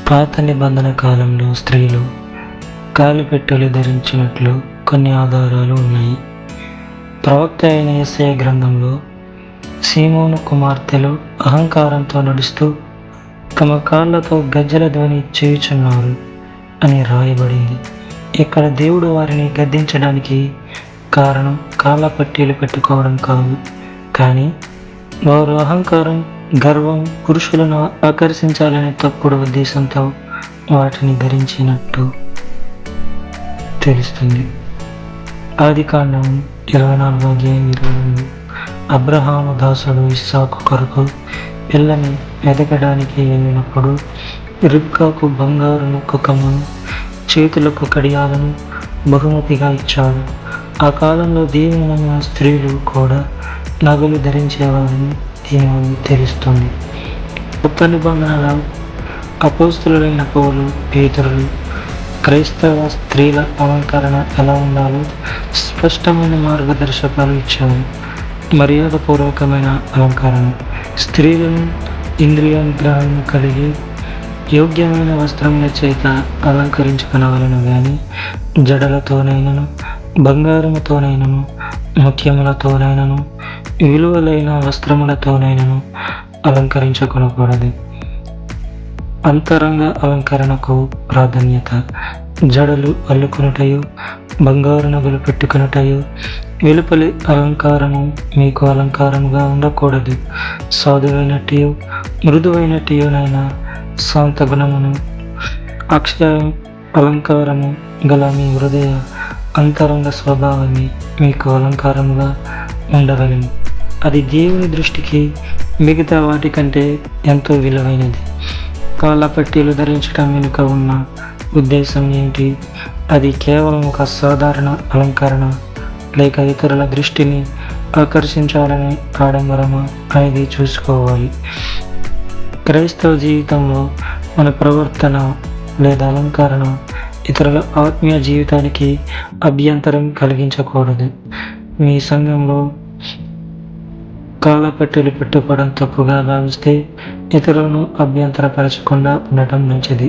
పాత నిబంధన కాలంలో స్త్రీలు కాలిపెట్టెలు ధరించినట్లు కొన్ని ఆధారాలు ఉన్నాయి. ప్రవక్త అయిన యెషయా గ్రంథంలో సీమోను కుమార్తెలు అహంకారంతో నడుస్తూ తమ కాళ్ళతో గజ్జెల ధ్వని చేయుచున్నారు అని రాయబడింది. ఇక్కడ దేవుడు వారిని గద్దించడానికి కారణం కాళ్ళ పట్టీలు పెట్టుకోవడం కాదు, కానీ వారు అహంకారం, గర్వం, పురుషులను ఆకర్షించాలనే తప్పుడు ఉద్దేశంతో వాటిని ధరించినట్టు తెలుస్తుంది. ఆదికాండం 24:22 అబ్రహాము దాసుడు ఇస్సాకు కొరకు పిల్లని వెతకడానికి వెళ్ళినప్పుడు రిబ్కాకు బంగారు ముక్కకమును, చేతులకు కడియాలను బహుమతిగా ఇచ్చాడు. ఆ కాలంలో దీవెనైన స్త్రీలు కూడా నగలు ధరించేవారని దీని తెలుస్తుంది. కొత్త నిబంధనల అపోస్తలులైన పౌలు, పేతురులు క్రైస్తవ స్త్రీల అలంకరణ ఎలా ఉండాలో స్పష్టమైన మార్గదర్శకాలు ఇచ్చారు. మర్యాదపూర్వకమైన అలంకరణ స్త్రీలను ఇంద్రియ నిగ్రహం కలిగి యోగ్యమైన వస్త్రముల చేత అలంకరించుకునవలను గాని జడలతోనైనను, బంగారముతోనైనను, ముత్యములతోనైనను, విలువలైన వస్త్రములతోనైనను అలంకరించుకొనకూడదు. అంతరంగ అలంకరణకు ప్రాధాన్యత. జడలు అల్లుకొనుటయు, బంగారు నగలు పెట్టుకొనుటయు వెలుపలి అలంకారము మీకు అలంకారముగా ఉండకూడదు. సాధువైనట్టు మృదువైనట్టునైన శాంత గుణమును, అక్షయ అలంకారము గల మీ హృదయ అంతరంగ స్వభావమే మీకు అలంకారముగా ఉండవలెను. అది దేవుని దృష్టికి మిగతా వాటి కంటే ఎంతో విలువైనది. కాళ్ళ పట్టీలు ధరించడం వెనుక ఉన్న ఉద్దేశం ఏమిటి? అది కేవలం ఒక సాధారణ అలంకరణ, లేక ఇతరుల దృష్టిని ఆకర్షించాలని ఆడంబరమా అనేది చూసుకోవాలి. క్రైస్తవ జీవితంలో మన ప్రవర్తన లేదా అలంకరణ ఇతరుల ఆత్మీయ జీవితానికి అభ్యంతరం కలిగించకూడదు. మీ సంఘంలో కాళ్ళపట్టీలు పెట్టుకోవడం తప్పుగా భావిస్తే ఇతరులను అభ్యంతరపరచకుండా ఉండటం మంచిది.